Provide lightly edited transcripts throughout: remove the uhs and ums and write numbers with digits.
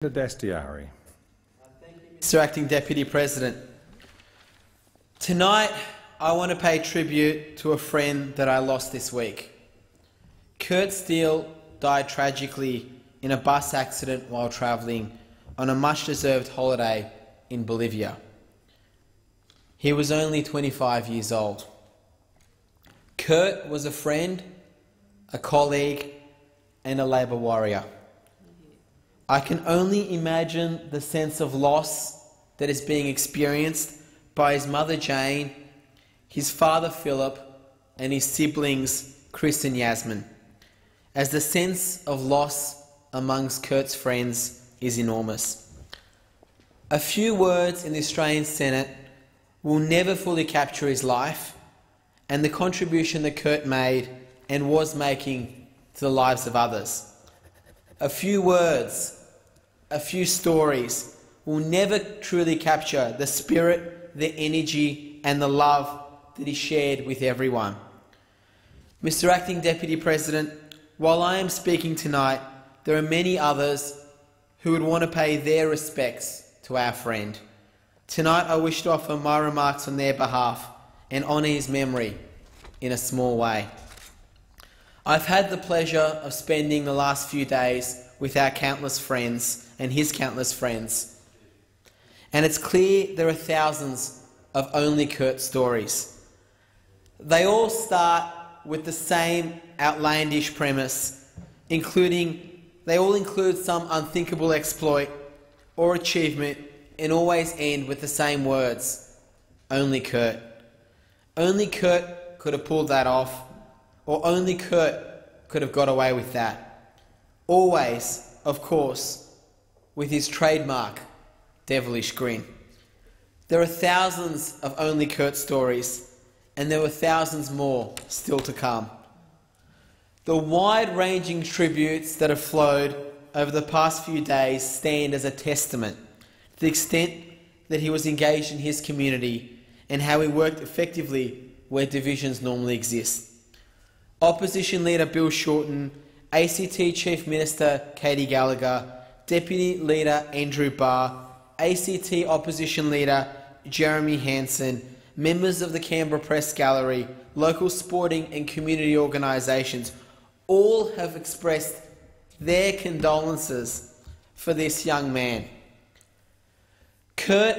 Thank you, Mr. Acting Deputy President. Tonight, I want to pay tribute to a friend that I lost this week. Kurt Steele died tragically in a bus accident while travelling on a much-deserved holiday in Bolivia. He was only 25 years old. Kurt was a friend, a colleague, and a Labor warrior. I can only imagine the sense of loss that is being experienced by his mother Jayne, his father Phillip, and his siblings Chris and Yasmin, as the sense of loss amongst Kurt's friends is enormous. A few words in the Australian Senate will never fully capture his life and the contribution that Kurt made and was making to the lives of others. A few words, a few stories will never truly capture the spirit, the energy and the love that he shared with everyone. Mr. Acting Deputy President, while I am speaking tonight, there are many others who would want to pay their respects to our friend. Tonight I wish to offer my remarks on their behalf and honour his memory in a small way. I've had the pleasure of spending the last few days with our countless friends and his countless friends. And it's clear there are thousands of only Kurt stories. They all start with the same outlandish premise, they all include some unthinkable exploit or achievement and always end with the same words: only Kurt. Only Kurt could have pulled that off, or only Kurt could have got away with that. Always, of course, with his trademark devilish grin. There are thousands of only Kurt stories, and there were thousands more still to come. The wide-ranging tributes that have flowed over the past few days stand as a testament to the extent that he was engaged in his community and how he worked effectively where divisions normally exist. Opposition Leader Bill Shorten, ACT Chief Minister Katie Gallagher, Deputy Leader Andrew Barr, ACT Opposition Leader Jeremy Hanson, members of the Canberra Press Gallery, local sporting and community organisations, all have expressed their condolences for this young man. Kurt,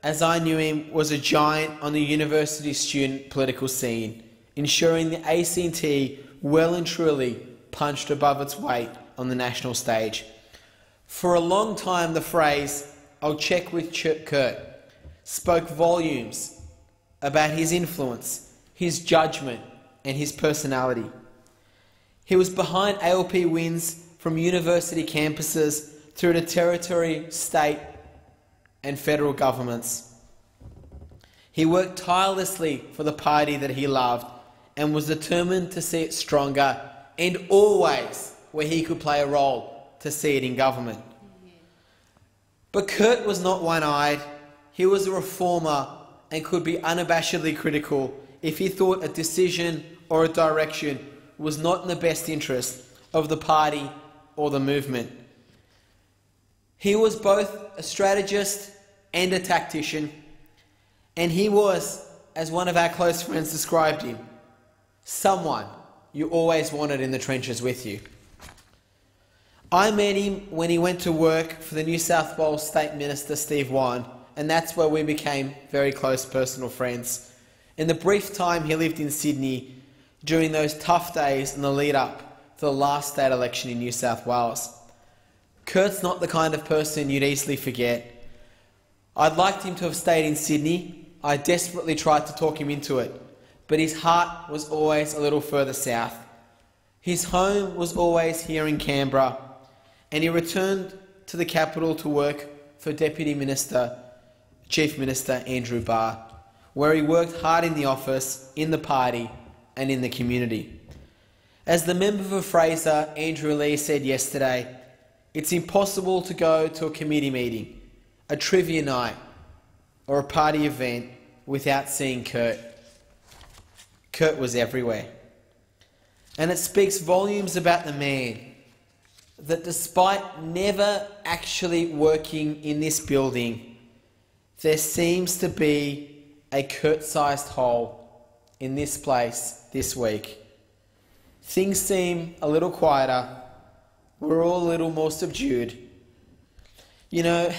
as I knew him, was a giant on the university student political scene, ensuring the ACT well and truly punched above its weight on the national stage. For a long time, the phrase, "I'll check with Kurt," spoke volumes about his influence, his judgment and his personality. He was behind ALP wins from university campuses through to territory, state and federal governments. He worked tirelessly for the party that he loved and was determined to see it stronger, and always, where he could play a role, to see it in government. But Kurt was not one-eyed. He was a reformer and could be unabashedly critical if he thought a decision or a direction was not in the best interest of the party or the movement. He was both a strategist and a tactician, and he was, as one of our close friends described him, someone you always wanted in the trenches with you. I met him when he went to work for the New South Wales State Minister Steve Wine, and that's where we became very close personal friends. In the brief time he lived in Sydney during those tough days in the lead-up to the last state election in New South Wales. Kurt's not the kind of person you'd easily forget. I'd liked him to have stayed in Sydney. I desperately tried to talk him into it, but his heart was always a little further south. His home was always here in Canberra, and he returned to the capital to work for Chief Minister Andrew Barr, where he worked hard in the office, in the party and in the community. As the member for Fraser, Andrew Lee, said yesterday, it's impossible to go to a committee meeting, a trivia night or a party event without seeing Kurt. Kurt was everywhere. And it speaks volumes about the man, that despite never actually working in this building, there seems to be a Kurt-sized hole in this place this week. Things seem a little quieter. We're all a little more subdued. You know,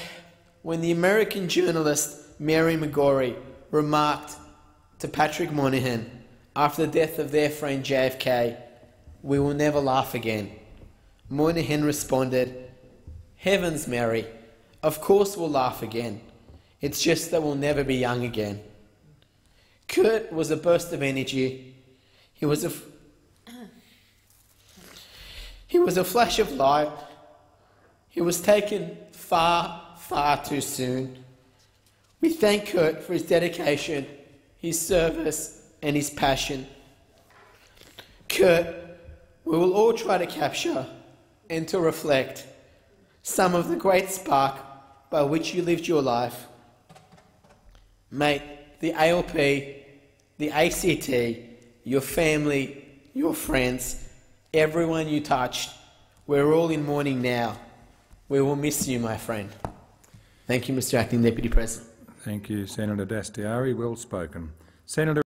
when the American journalist Mary McGorry remarked to Patrick Moynihan after the death of their friend JFK, "We will never laugh again," Moynihan responded, "Heavens, Mary, of course we'll laugh again. It's just that we'll never be young again." Kurt was a burst of energy. He was a flash of light. He was taken far, far too soon. We thank Kurt for his dedication, his service, and his passion. Kurt, we will all try to capture and to reflect some of the great spark by which you lived your life. Mate, the ALP, the ACT, your family, your friends, everyone you touched, we're all in mourning now. We will miss you, my friend. Thank you, Mr. Acting Deputy President. Thank you, Senator Dastiari. Well spoken. Senator